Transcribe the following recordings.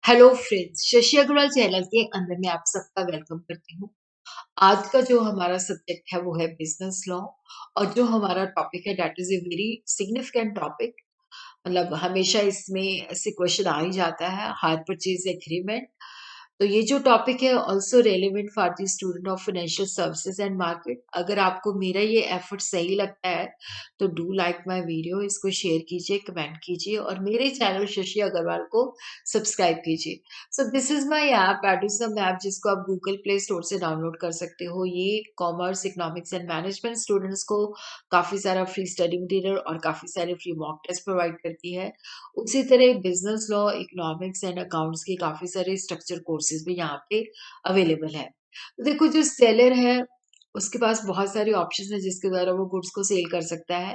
Hello friends, Shashi Agarwal channel के अंदर मैं आप सबका वेलकम करती हूँ। आज का जो हमारा सब्जेक्ट है वो है बिजनेस लॉ। और जो हमारा टॉपिक है that is a very significant topic. मतलब हमेशा इसमें ऐसे क्वेश्चन आ ही जाता है, हायर परचेज एग्रीमेंट। तो ये जो टॉपिक है also relevant for the student of financial services and market. अगर आपको मेरा ये एफर्ट सही लगता है तो डू लाइक माय वीडियो, इसको शेयर कीजिए, कमेंट कीजिए और मेरे चैनल शशि अग्रवाल को सब्सक्राइब कीजिए। So this is my app Edusum app, जिसको आप गूगल प्ले स्टोर से डाउनलोड कर सकते हो। ये commerce, economics and management students को काफी सारा फ्री स्टडी मटेरियल और काफी सारे फ्री मॉक टेस्ट प्रोवाइड करती है। उसी तरह business law, economics and accounts के काफी सारे स्ट्रक्चर कोर्सेज भी यहाँ पे अवेलेबल है। तो देखो, जो सेलर है उसके पास बहुत सारे ऑप्शन है जिसके द्वारा वो गुड्स को सेल कर सकता है।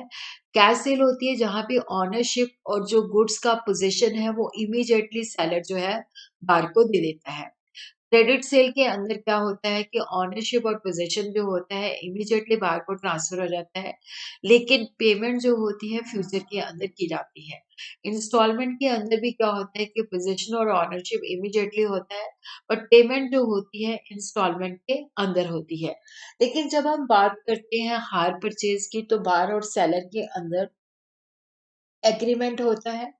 कैश सेल होती है जहाँ पे ऑनरशिप और जो गुड्स का पोजीशन है वो इमीडिएटली सेलर जो है बार को दे देता है। क्रेडिट सेल के अंदर क्या होता है कि ओनरशिप और पोजीशन जो होता है इमीडिएटली बाहर को ट्रांसफर हो जाता है, लेकिन पेमेंट जो होती है फ्यूचर के अंदर की जाती है। इंस्टॉलमेंट के अंदर भी क्या होता है कि पोजीशन और ओनरशिप इमीडिएटली होता है, बट पेमेंट जो होती है इंस्टॉलमेंट के अंदर होती है। लेकिन जब हम बात करते हैं हायर परचेज की, तो बायर और सेलर के अंदर एग्रीमेंट होता है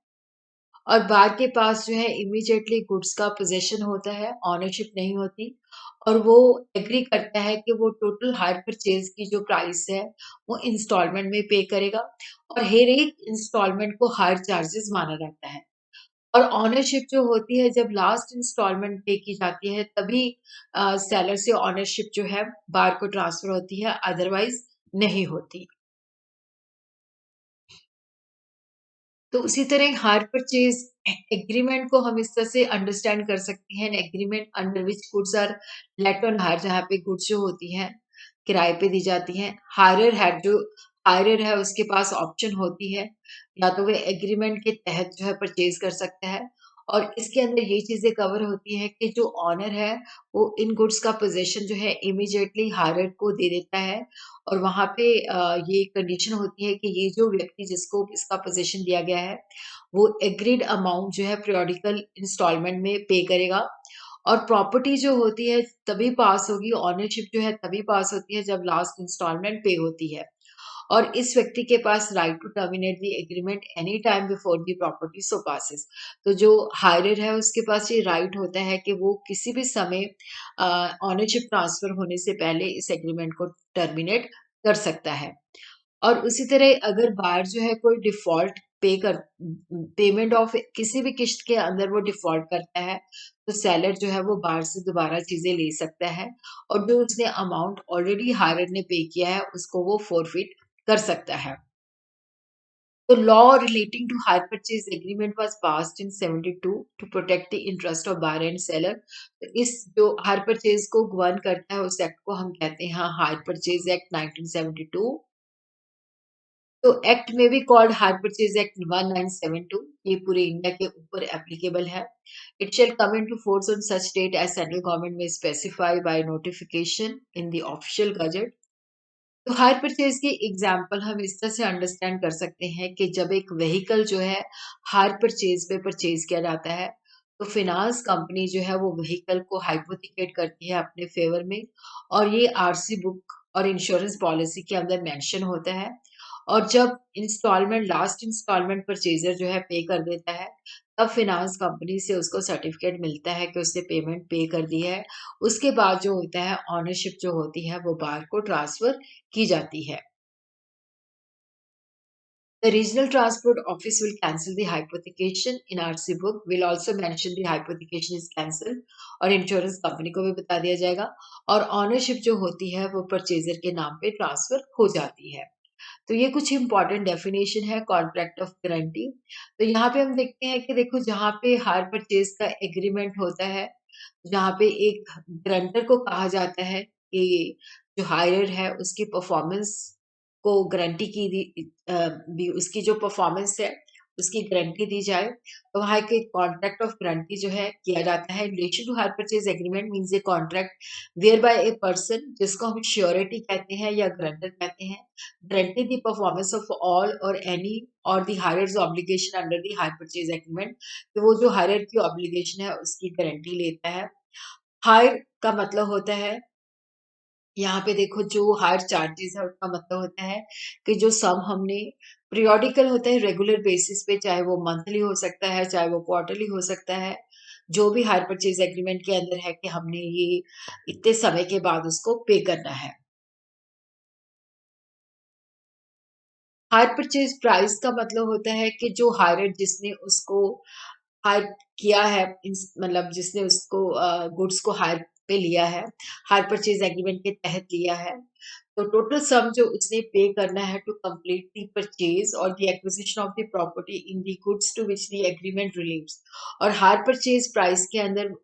और बार के पास जो है इमीडिएटली गुड्स का पोजेशन होता है, ओनरशिप नहीं होती। और वो एग्री करता है कि वो टोटल हायर परचेज की जो प्राइस है वो इंस्टॉलमेंट में पे करेगा और हर एक इंस्टॉलमेंट को हायर चार्जेस माना जाता है। और ओनरशिप जो होती है जब लास्ट इंस्टॉलमेंट पे की जाती है तभी सेलर से ओनरशिप जो है बार को ट्रांसफर होती है, अदरवाइज नहीं होती। तो उसी तरह हायर परचेज एग्रीमेंट को हम इस तरह से अंडरस्टैंड कर सकते हैं, agreement under which goods are let on hire, जहाँ पे गुड्स जो होती हैं किराए पे दी जाती हैं। हायरर है, जो हायरर है उसके पास ऑप्शन होती है, या तो वह एग्रीमेंट के तहत जो है परचेज कर सकता है। और इसके अंदर ये चीजें कवर होती है कि जो ऑनर है वो इन गुड्स का पोजेशन जो है इमीडिएटली हायरर को दे देता है। और वहाँ पे ये कंडीशन होती है कि ये जो व्यक्ति जिसको इसका पोजीशन दिया गया है वो एग्रीड अमाउंट जो है पीरियोडिकल इंस्टॉलमेंट में पे करेगा। और प्रॉपर्टी जो होती है तभी पास होगी, ओनरशिप जो है तभी पास होती है जब लास्ट इंस्टॉलमेंट पे होती है। और इस व्यक्ति के पास right to terminate the agreement any time before the property so passes. तो जो हायरर है उसके पास ये राइट होता है कि वो किसी भी समय ओनरशिप ट्रांसफर होने से पहले इस एग्रीमेंट को टर्मिनेट कर सकता है। और उसी तरह अगर बायर जो है कोई डिफॉल्ट पेमेंट ऑफ किसी भी किस्त के अंदर वो डिफॉल्ट करता है, तो सेलर जो है वो बायर से दोबारा चीजें ले सकता है और जो उसने अमाउंट ऑलरेडी हायरर ने पे किया है उसको वो फोरफिट कर सकता है। The law relating to hire purchase agreement was passed in 72 to protect the interest of buyer and seller। तो इस जो हायर परचेज को गवर्न करता है उस एक्ट को हम कहते हैं हायर परचेज एक्ट 1972। तो एक्ट में भी कॉल्ड हायर परचेज एक्ट 1972। ये पूरे इंडिया के ऊपर एप्लीकेबल है। It shall come into force on such date as central government may specify by notification in the official gazette। तो हायर परचेज की एग्जाम्पल हम इस तरह से अंडरस्टैंड कर सकते हैं कि जब एक व्हीकल जो है हायर परचेज पे परचेज किया जाता है, तो फिनांस कंपनी जो है वो व्हीकल को हाइपोथिकेट करती है अपने फेवर में और ये आरसी बुक और इंश्योरेंस पॉलिसी के अंदर मेंशन होता है। और जब इंस्टॉलमेंट लास्ट इंस्टॉलमेंट परचेजर जो है पे कर देता है, तब फिनांस कंपनी से उसको सर्टिफिकेट मिलता है कि उसने पेमेंट पे कर दी है। उसके बाद जो होता है ओनरशिप जो होती है वो बार को ट्रांसफर की जाती है। The regional transport office will cancel the hypothecation in RC book, will also mention the hypothecation is cancelled और इंश्योरेंस कंपनी को भी बता दिया जाएगा। और ओनरशिप जो होती है वो परचेजर के नाम पे ट्रांसफर हो जाती है। तो ये कुछ इंपॉर्टेंट डेफिनेशन है कॉन्ट्रैक्ट ऑफ गारंटी। तो यहाँ पे हम देखते हैं कि देखो, जहाँ पे हायर परचेज का एग्रीमेंट होता है, जहाँ पे एक गारंटर को कहा जाता है कि जो हायरर है उसकी परफॉर्मेंस को गारंटी की भी उसकी जो परफॉर्मेंस है उसकी गारंटी दी जाए, तो वहाँ एक कॉन्ट्रैक्ट ऑफ गारंटी जो है किया जाता है। Relation to hire purchase agreement means a contract where by a person जिसको हम श्योरिटी कहते हैं या गारंटर कहते हैं, guarantee the performance of all or any or the hirer's obligation under the hire purchase agreement, तो वो जो हायरर की ऑब्लिगेशन है उसकी गारंटी लेता है। हायर का मतलब होता है, यहाँ पे देखो जो हायर चार्जेस है उसका मतलब होता है कि जो सम हमने पीरियोडिकल होता है रेगुलर बेसिस पे, चाहे वो मंथली हो सकता है चाहे वो क्वार्टरली हो सकता है, जो भी हायर परचेज एग्रीमेंट के अंदर है कि हमने ये इतने समय के बाद उसको पे करना है। हायर परचेज प्राइस का मतलब होता है कि जो हायरर जिसने उसको हायर किया है, मतलब जिसने उसको गुड्स को हायर पे लिया है, हायर परचेज एग्रीमेंट के तहत लिया है, तो टोटल सम जो उसने पे करना है टू कंप्लीट द परचेज और the acquisition of the property in the goods to which the agreement relates. और हायर परचेज प्राइस के अंदर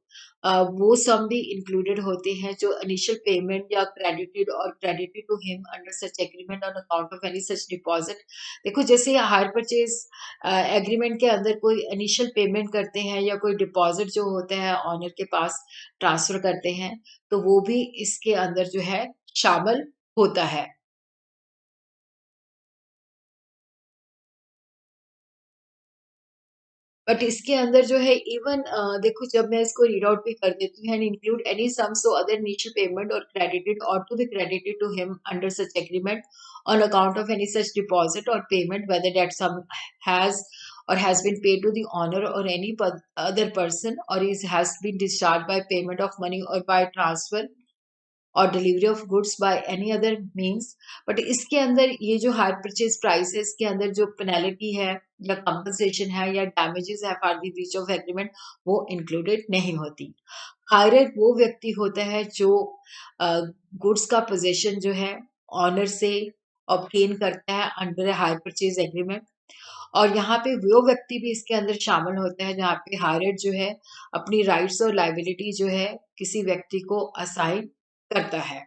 वो सम भी इंक्लूडेड होते हैं जो इनिशियल पेमेंट या credited to him under such agreement on account of any such deposit. देखो जैसे हायर परचेज एग्रीमेंट के अंदर कोई इनिशियल पेमेंट करते हैं या कोई डिपॉजिट जो होता है ऑनर के पास ट्रांसफर करते हैं, तो वो भी इसके अंदर जो है शामिल होता है। बट इसके अंदर जो है इवन देखो जब मैं इसको रीड आउट भी कर देती हूँ, and include any sums or other initial payment or credited or to be credited to him under such agreement on account of any such deposit or payment, whether that sum has or has been paid to the owner or any other person or is has been discharged by payment of money or by transfer और delivery of goods by any other means. But इसके अंदर ये जो higher purchase price है इसके अंदर जो penalty है या कंपनसेशन है या डैमेजेस है for the breach of agreement वो इंक्लूडेड नहीं होती। हायरर वो व्यक्ति होता है जो गुड्स का पोजेशन जो है ऑनर से ऑब्टेन करता है अंडर हायर परचेज एग्रीमेंट। और यहाँ पे वो व्यक्ति भी इसके अंदर शामिल होता है जहाँ पे हायरर जो है अपनी राइट्स और लाइबिलिटी जो है किसी व्यक्ति को असाइन करता है।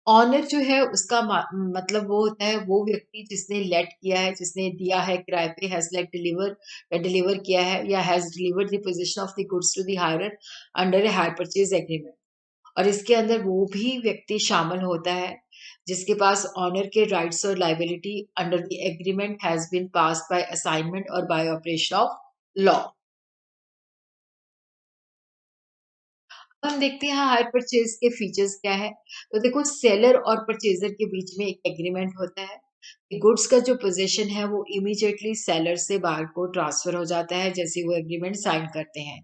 ऑनर जो है उसका मतलब वो होता है वो व्यक्ति जिसने लेट किया है, जिसने दिया है किराए पे, हैज लेट डिलीवर या डिलीवर किया है या has delivered the position of the goods to the hirer under a hire purchase agreement. और इसके अंदर वो भी व्यक्ति शामिल होता है जिसके पास ऑनर के राइट्स और liability under the agreement has been passed by assignment और बाय ऑपरेशन ऑफ लॉ। हम देखते हैं हायर परचेज के फीचर्स क्या है। तो देखो सेलर और परचेजर के बीच में एक एग्रीमेंट होता है कि गुड्स का जो पोजीशन है वो इमीडिएटली सेलर से बाहर को ट्रांसफर हो जाता है जैसे वो एग्रीमेंट साइन करते हैं।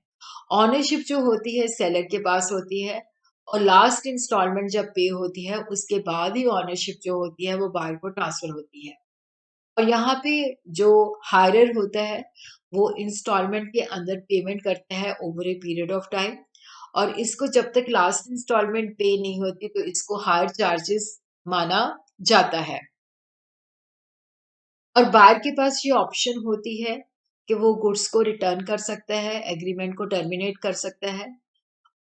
ऑनरशिप जो होती है सेलर के पास होती है और लास्ट इंस्टॉलमेंट जब पे होती है उसके बाद ही ऑनरशिप जो होती है वो बाहर को ट्रांसफर होती है। और यहाँ पे जो हायरर होता है वो इंस्टॉलमेंट के अंदर पेमेंट करता है over a period of time और इसको जब तक लास्ट इंस्टॉलमेंट पे नहीं होती तो इसको हायर चार्जेस माना जाता है। और बायर के पास ये ऑप्शन होती है कि वो गुड्स को रिटर्न कर सकता है, एग्रीमेंट को टर्मिनेट कर सकता है।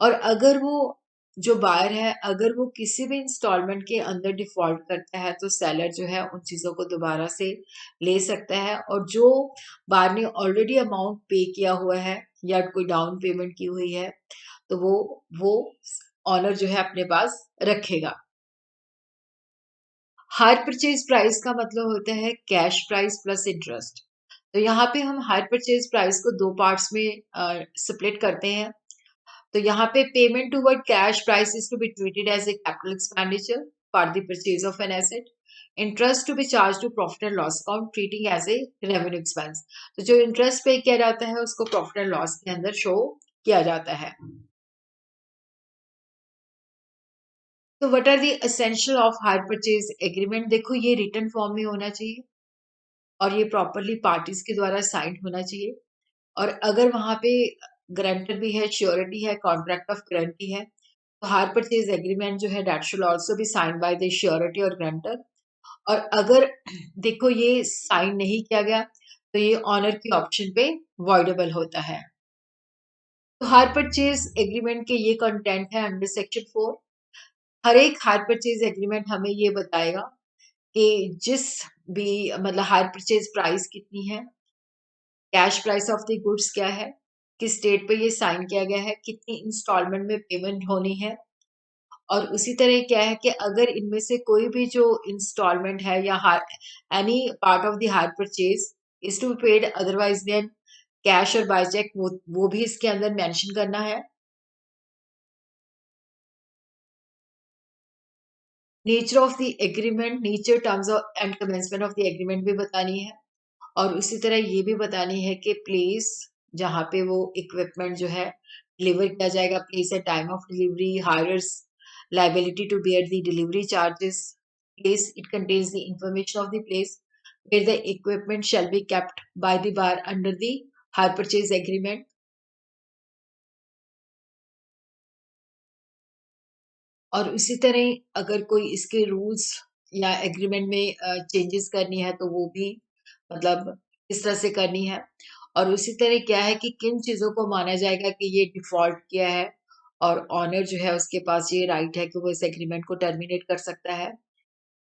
और अगर वो जो बायर है अगर वो किसी भी इंस्टॉलमेंट के अंदर डिफॉल्ट करता है तो सेलर जो है उन चीज़ों को दोबारा से ले सकता है और जो बायर ने ऑलरेडी अमाउंट पे किया हुआ है या कोई डाउन पेमेंट की हुई है तो वो ऑनर जो है अपने पास रखेगा। हायर परचेज प्राइस का मतलब होता है कैश प्राइस प्लस इंटरेस्ट। तो यहाँ पे हम हायर परचेज प्राइस को दो पार्ट्स में स्प्लिट करते हैं। तो यहाँ पे payment toward cash price is to be treated as a capital expenditure for the purchase of an asset. Interest to be charge to profit and loss account treating as a revenue expense. तो जो interest पे किया जाता है उसको profit and loss के अंदर show किया जाता है। तो what are the essential of hire purchase agreement. देखो ये रिटन फॉर्म में होना चाहिए और ये प्रॉपरली पार्टीज के द्वारा साइन होना चाहिए। और अगर वहां पे गारंटर भी है, श्योरिटी है, कॉन्ट्रैक्ट ऑफ गारंटी है, तो हायर परचेज एग्रीमेंट जो है that should also be sign by the surety और गारंटर। और अगर देखो ये साइन नहीं किया गया तो ये ऑनर के ऑप्शन पे वॉइडेबल होता है। तो हायर परचेज एग्रीमेंट के ये कंटेंट है अंडर सेक्शन 4। हर एक हायर परचेज एग्रीमेंट हमें ये बताएगा कि जिस बी मतलब हायर परचेज प्राइस कितनी है, cash price of the goods क्या है, किस डेट पे ये साइन किया गया है, कितनी इंस्टॉलमेंट में पेमेंट होनी है, और उसी तरह क्या है कि अगर इनमें से कोई भी जो इंस्टॉलमेंट है या any part of the hire purchase is to be paid otherwise than cash और बाय चेक, वो भी इसके अंदर मेंशन करना है। Nature of the agreement, nature terms of and commencement of the agreement भी बतानी है, और उसी तरह ये भी बतानी है कि प्लेस जहाँ पे वो इक्विपमेंट जो है डिलीवर किया जाएगा, place and time of delivery, hirer's liability to bear the delivery charges, place it contains the information of the place where the equipment shall be kept by the buyer under the hire purchase agreement। और उसी तरह अगर कोई इसके rules या agreement में changes करनी है तो वो भी मतलब इस तरह से करनी है। और उसी तरह क्या है कि किन चीज़ों को माना जाएगा कि ये डिफ़ॉल्ट किया है, और ऑनर जो है उसके पास ये राइट है कि वो इस एग्रीमेंट को टर्मिनेट कर सकता है।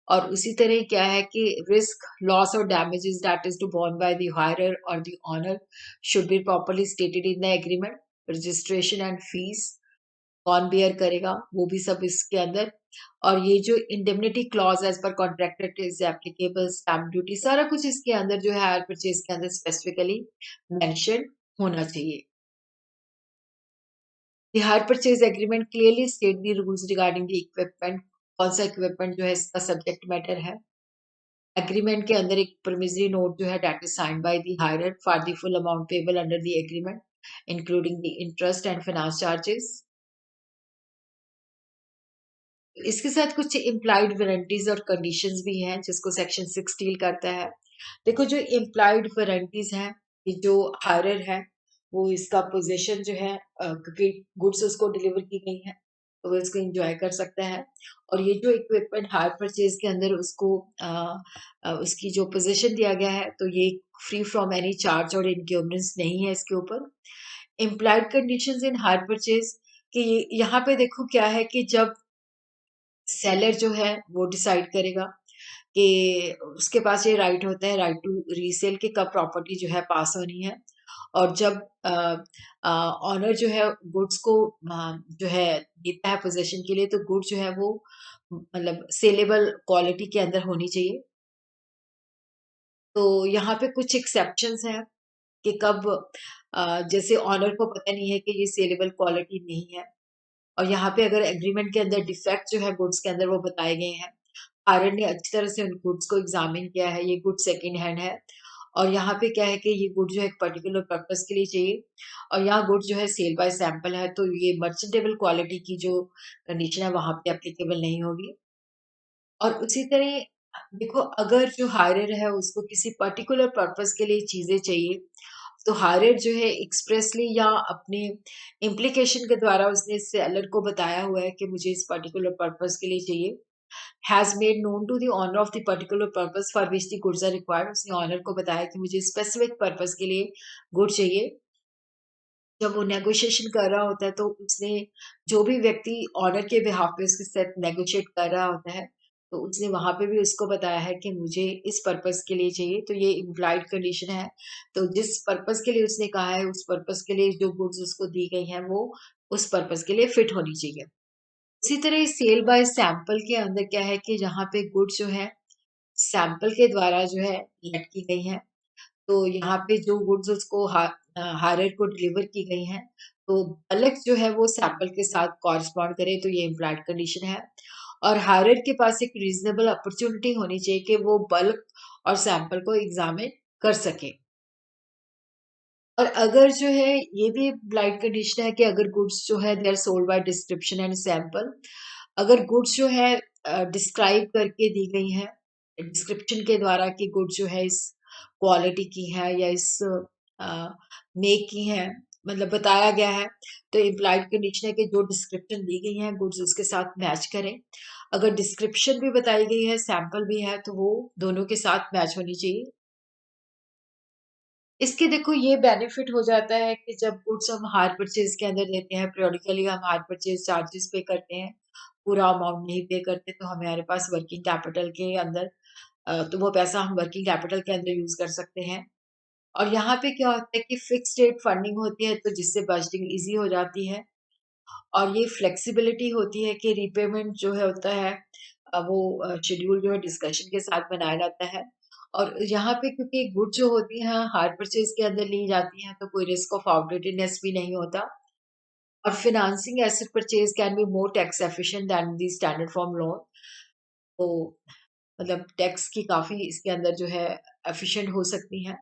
और उसी तरह क्या है कि risk, loss or damages that is to borne by the hirer or the owner should be properly stated in the agreement. Registration and fees कौन बेयर करेगा, वो भी सब इसके अंदर। और ये जो indemnity clause as per contract is applicable, stamp duty, सारा कुछ इसके अंदर जो है हायर परचेज के अंदर स्पेसिफिकली मेंशन होना चाहिए। The hire purchase agreement clearly state the rules regarding the equipment, कौन सा इक्विपमेंट जो है इसका सब्जेक्ट मैटर है। एग्रीमेंट के अंदर एक प्रोमिसरी नोट जो है that is signed by the hirer for the full amount payable under the agreement including the interest and finance charges. इसके साथ कुछ इम्प्लाइड वारंटीज और कंडीशंस भी हैं जिसको सेक्शन 6 डील करता है। देखो जो इम्प्लाइड वारंटीज हैं, ये जो हायरर है वो इसका पोजीशन जो है क्योंकि गुड्स उसको डिलीवर की गई है तो वो इसको एंजॉय कर सकता है। और ये जो इक्विपमेंट हायर परचेज के अंदर उसको उसकी जो पोजीशन दिया गया है तो ये फ्री फ्रॉम एनी चार्ज और इनक्यूमेंस नहीं है इसके ऊपर। Implied conditions in hire purchase कि यहाँ पे देखो क्या है कि जब सेलर जो है वो डिसाइड करेगा कि उसके पास ये राइट होता है, राइट टू रीसेल, के कब प्रॉपर्टी जो है पास होनी है। और जब ऑनर जो है गुड्स को जो है देता है पोजीशन के लिए तो गुड जो है वो मतलब सेलेबल क्वालिटी के अंदर होनी चाहिए। तो यहाँ पे कुछ एक्सेप्शंस हैं कि कब जैसे ऑनर को पता नहीं है कि ये सेलेबल क्वालिटी नहीं है, और यहाँ पे अगर एग्रीमेंट के अंदर डिफेक्ट जो है गुड्स के अंदर वो बताए गए हैं, आरएन ने अच्छी तरह से उन गुड्स को एग्जामिन किया है, ये गुड सेकंड हैंड है, और यहाँ पे क्या है कि ये गुड जो है एक पर्टिकुलर पर्पस के लिए चाहिए, और यहाँ गुड जो है सेल बाय सैंपल है तो ये मर्चेंटेबल क्वालिटी की जो कंडीशन है वहां पे एप्लीकेबल नहीं होगी। और उसी तरह देखो अगर जो हायरर है उसको किसी पर्टिकुलर पर्पस के लिए चीजें चाहिए तो हायरर जो है एक्सप्रेसली या अपने इम्प्लीकेशन के द्वारा उसने सेलर को बताया हुआ है कि मुझे इस पर्टिकुलर पर्पस के लिए चाहिए, has made known to the owner of the particular purpose for which the goods are required, उसने ऑनर को बताया कि मुझे स्पेसिफिक पर्पस के लिए गुड चाहिए। जब वो नेगोशिएशन कर रहा होता है तो उसने जो भी व्यक्ति ऑनर के बिहाफ पे उसके साथ नेगोशिएट कर रहा होता है तो उसने वहां पे भी उसको बताया है कि मुझे इस पर्पस के लिए चाहिए, तो ये इम्प्लाइड कंडीशन है। तो जिस पर्पस के लिए उसने कहा है उस पर्पस के लिए जो गुड्स उसको दी गई हैं वो उस पर्पस के लिए फिट होनी चाहिए। उसी तरह सेल बाय सैंपल के अंदर क्या है कि जहाँ पे गुड्स जो है सैंपल के द्वारा जो है लेट की गई हैं, तो यहाँ पे जो गुड्स उसको हायरर को डिलीवर की गई हैं, तो बल्क जो है वो सैंपल के साथ कॉरस्पॉन्ड करे तो ये इम्प्लॉयड कंडीशन है। और हायरर के पास एक रीजनेबल अपॉर्चुनिटी होनी चाहिए कि वो बल्क और सैंपल को एग्जामिन कर सके। और अगर जो है ये भी ब्लाइंड कंडीशन है कि अगर गुड्स जो है they are sold by description and sample, अगर गुड्स जो है डिस्क्राइब करके दी गई है डिस्क्रिप्शन के द्वारा कि गुड्स जो है इस क्वालिटी की है या इस मेक की है, मतलब बताया गया है, तो इम्प्लाइड कंडीशन है कि जो डिस्क्रिप्शन दी गई है गुड्स उसके साथ मैच करें। अगर डिस्क्रिप्शन भी बताई गई है सैंपल भी है तो वो दोनों के साथ मैच होनी चाहिए। इसके देखो ये बेनिफिट हो जाता है कि जब गुड्स हम हायर परचेज के अंदर देते हैं, periodically हम हायर परचेज चार्जेस पे करते हैं, पूरा अमाउंट नहीं पे करते तो हमारे पास वर्किंग कैपिटल के अंदर तो वो पैसा हम वर्किंग कैपिटल के अंदर यूज़ कर सकते हैं। और यहाँ पे क्या होता है कि फिक्स्ड रेट फंडिंग होती है, तो जिससे बजटिंग ईज़ी हो जाती है और ये फ्लेक्सिबिलिटी होती है कि रीपेमेंट जो है होता है वो शेड्यूल जो है डिस्कशन के साथ बनाया जाता है। और यहाँ पे क्योंकि गुड्स जो होती हैं हायर परचेज़ के अंदर ली जाती हैं, तो कोई रिस्क ऑफ आउटडेटेडनेस भी नहीं होता। और financing asset purchase can be more tax efficient than the standard form loan। तो मतलब टैक्स की काफ़ी इसके अंदर जो है एफिशिएंट हो सकती हैं।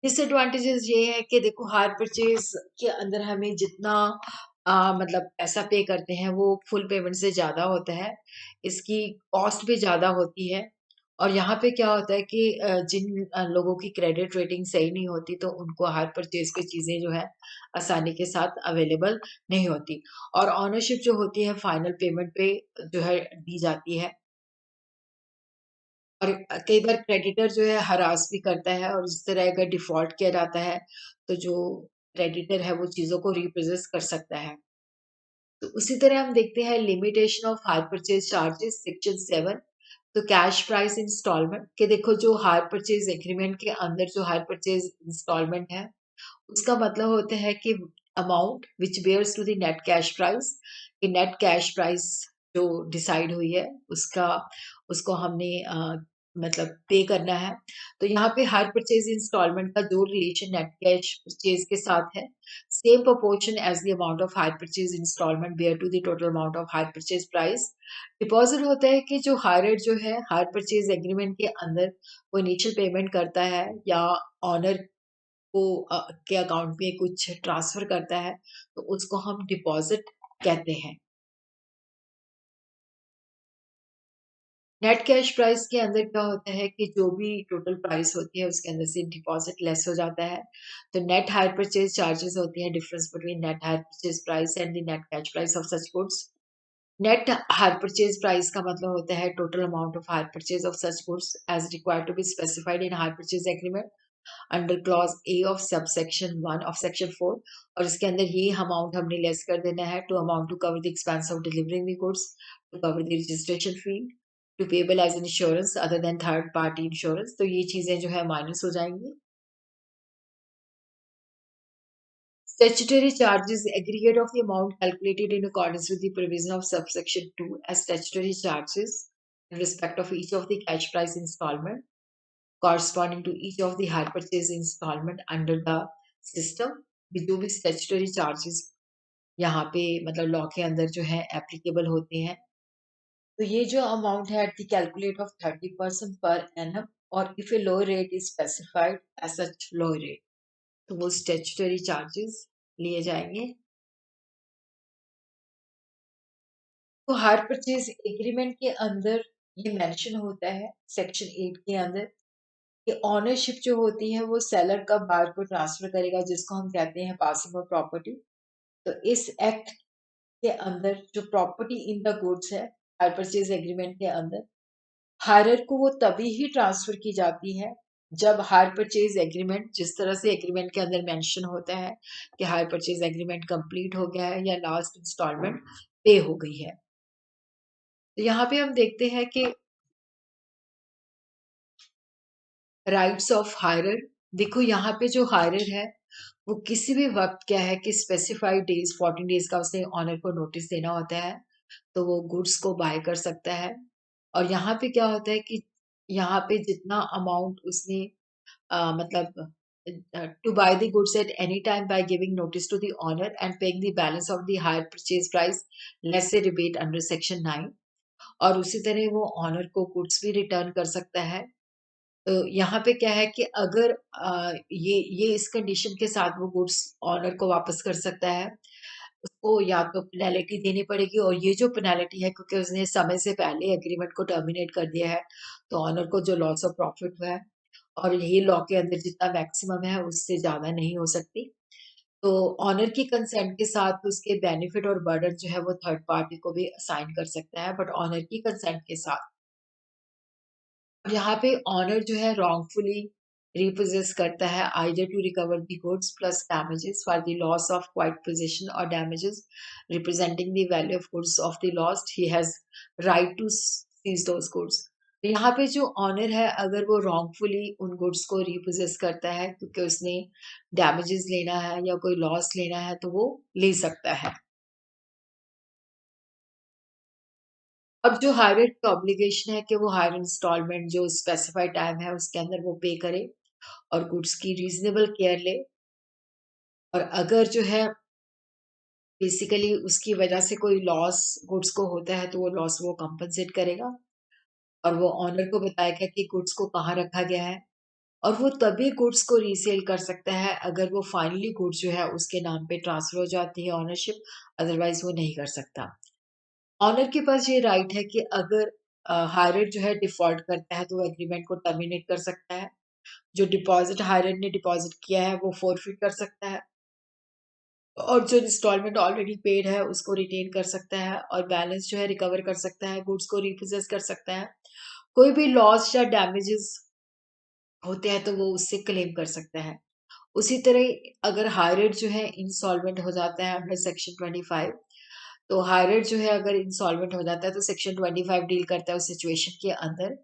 डिसएडवांटेजेस ये है कि देखो हायर परचेज़ के अंदर हमें जितना मतलब पैसा पे करते हैं वो फुल पेमेंट से ज़्यादा होता है। इसकी कॉस्ट भी ज़्यादा होती है और यहाँ पे क्या होता है कि जिन लोगों की क्रेडिट रेटिंग सही नहीं होती तो उनको हायर परचेज़ की चीज़ें जो है आसानी के साथ अवेलेबल नहीं होती और ओनरशिप जो होती है फाइनल पेमेंट पे जो है दी जाती है। और कई बार क्रेडिटर जो है हरास भी करता है और इस तरह अगर डिफ़ॉल्ट किया जाता है, तो जो क्रेडिटर है वो चीज़ों को रिपोजेस कर सकता है। तो उसी तरह हम देखते हैं limitation of hire purchase charges section 7। तो कैश प्राइस इंस्टॉलमेंट कि देखो जो हायर परचेज़ एग्रीमेंट के अंदर जो हायर परचेज़ इंस्टॉलमेंट है, उसका मतलब होता है कि amount which bears to the net cash price कि नेट कैश प्राइस जो डिसाइड हुई है उसका उसको हमने मतलब पे करना है। तो यहाँ पे हायर परचेज इंस्टॉलमेंट का जो रिलेशन नेट कैश परचेज के साथ है, same proportion as the amount of hire purchase instalment bear to the total amount of hire purchase price. Deposit होता है कि जो हायरर जो है हायर परचेज एग्रीमेंट के अंदर वो इनिशियल पेमेंट करता है या ऑनर को के अकाउंट में कुछ ट्रांसफर करता है, तो उसको हम डिपॉज़िट कहते हैं। नेट कैश प्राइस के अंदर क्या होता है कि जो भी टोटल प्राइस होती है, उसके अंदर से डिपॉज़िट लेस हो जाता है। तो नेट हायर परचेज़ चार्जेज़ होती हैं, difference between net hire purchase price and the net cash price of such goods. Net hire purchase price का मतलब होता है total amount of hire purchase of such goods as required to be specified in hire purchase agreement under clause A of subsection 1 of section 4। और इसके अंदर ये amount हमने less कर देना है to amount to cover the expense of delivering the goods, to cover the registration fee, to payable as insurance other than third party insurance. तो ये चीजें जो है माइनस हो जाएंगी। Statutory charges aggregate of the amount calculated in accordance with the provision of subsection 2 as statutory charges in respect of each of the cash price installment corresponding to each of the hire purchase installment under the system। भी जो भी statutory charges यहाँ पे मतलब law के अंदर जो है एप्लीकेबल होते हैं, तो ये जो अमाउंट है at the calculate of 30% per annum और if a low rate is specified as such low rate, तो वो स्टेचुटरी चार्जेस लिए जाएंगे। तो हायर परचेज एग्रीमेंट के अंदर ये मेंशन होता है सेक्शन 8 के अंदर कि ओनरशिप जो होती है वो सेलर कब बायर को ट्रांसफर करेगा, जिसको हम कहते हैं पासिंग ऑफ प्रॉपर्टी। तो इस एक्ट के अंदर जो प्रॉपर्टी इन द गुड्स है हायर परचेज एग्रीमेंट के अंदर, हायरर को वो तभी ही ट्रांसफर की जाती है जब हायर परचेज एग्रीमेंट जिस तरह से एग्रीमेंट के अंदर मेंशन होता है कि हायर परचेज एग्रीमेंट कंप्लीट हो गया है या लास्ट इंस्टॉलमेंट पे हो गई है। तो यहाँ पे हम देखते हैं कि राइट्स ऑफ हायरर, देखो यहाँ पे जो हायरर है वो किसी भी वक्त क्या है कि स्पेसिफाइड डेज 14 डेज का उसने ऑनर को नोटिस देना होता है, तो वो गुड्स को बाय कर सकता है। और यहाँ पे क्या होता है कि यहाँ पे जितना अमाउंट उसने मतलब to buy the goods at any time by giving notice to the owner and paying the balance of the hire purchase price less से रिबेट अंडर सेक्शन 9। और उसी तरह वो ओनर को गुड्स भी रिटर्न कर सकता है। तो यहाँ पे क्या है कि अगर ये इस कंडीशन के साथ वो गुड्स ओनर को वापस कर सकता है, उसको या तो पेनल्टी देनी पड़ेगी और ये जो पेनल्टी है क्योंकि उसने समय से पहले एग्रीमेंट को टर्मिनेट कर दिया है, तो ओनर को जो लॉस ऑफ प्रॉफिट हुआ है और ये लॉ के अंदर जितना मैक्सिमम है उससे ज़्यादा नहीं हो सकती। तो ओनर की कंसेंट के साथ उसके बेनिफिट और बर्डन जो है वो थर्ड पार्टी को भी असाइन कर सकता है, बट ओनर की कंसेंट के साथ। यहाँ पे ऑनर जो है wrongfully repossess करता है either to recover the goods plus damages for the loss of quiet possession or damages representing the value of goods of the lost, he has right to seize those goods। यहाँ पे जो owner है अगर वो wrongfully उन goods को repossess करता है क्योंकि उसने डैमेजेस लेना है या कोई लॉस लेना है तो वो ले सकता है। अब जो हायरर की ऑब्लिगेशन है कि वो हायर इंस्टॉलमेंट जो स्पेसिफाइड टाइम है उसके अंदर वो पे करे और गुड्स की रीजनेबल केयर ले और अगर जो है बेसिकली उसकी वजह से कोई लॉस गुड्स को होता है तो वो लॉस वो कंपनसेट करेगा और वो ओनर को बताएगा कि गुड्स को कहाँ रखा गया है और वो तभी गुड्स को रीसेल कर सकता है अगर वो फाइनली गुड्स जो है उसके नाम पे ट्रांसफर हो जाती है ओनरशिप, अदरवाइज वो नहीं कर सकता। ऑनर के पास ये राइट है कि अगर हायरर जो है डिफ़ॉल्ट करता है तो वो एग्रीमेंट को टर्मिनेट कर सकता है। जो डिपॉज़िट हायरर ने डिपॉज़िट किया है वो फ़ोरफ़िट कर सकता है और जो इंस्टॉलमेंट ऑलरेडी पेड है उसको रिटेन कर सकता है और बैलेंस जो है रिकवर कर सकता है, गुड्स को रिपोसेस कर सकता है। कोई भी लॉस या डैमेजेस होते हैं तो वो उससे क्लेम कर सकता है। उसी तरह अगर हायरर जो है इंसॉल्वेंट हो जाता है अंडर सेक्शन 25 तो हायरर जो है अगर इंसॉल्वेंट हो जाता है तो सेक्शन 25 डील करता है उस सिचुएशन के अंदर।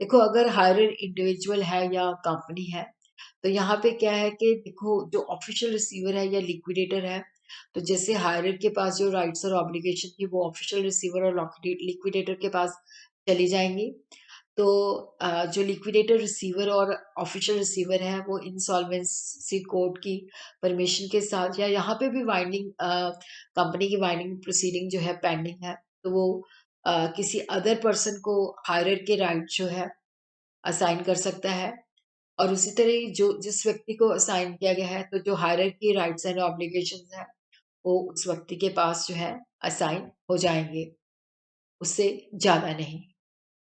देखो अगर हायरर इंडिविजुअल है या कंपनी है तो यहाँ पे क्या है कि देखो जो ऑफिशियल रिसीवर है या लिक्विडेटर है तो जैसे हायरर के पास जो राइट्स और ऑब्लिगेशन थी वो ऑफिशियल रिसीवर और लिक्विडेटर के पास चली जाएंगी। तो जो लिक्विडेटर रिसीवर और ऑफिशियल रिसीवर है वो इंसॉल्वेंसी कोर्ट की परमिशन के साथ या यहाँ पे भी वाइंडिंग कंपनी की वाइंडिंग प्रोसीडिंग जो है पेंडिंग है तो वो किसी अदर पर्सन को हायरर के राइट जो है असाइन कर सकता है और उसी तरह जो जिस व्यक्ति को असाइन किया गया है तो जो हायरर की राइट्स एंड ऑब्लिगेशंस है वो उस व्यक्ति के पास जो है असाइन हो जाएंगे, उससे ज्यादा नहीं।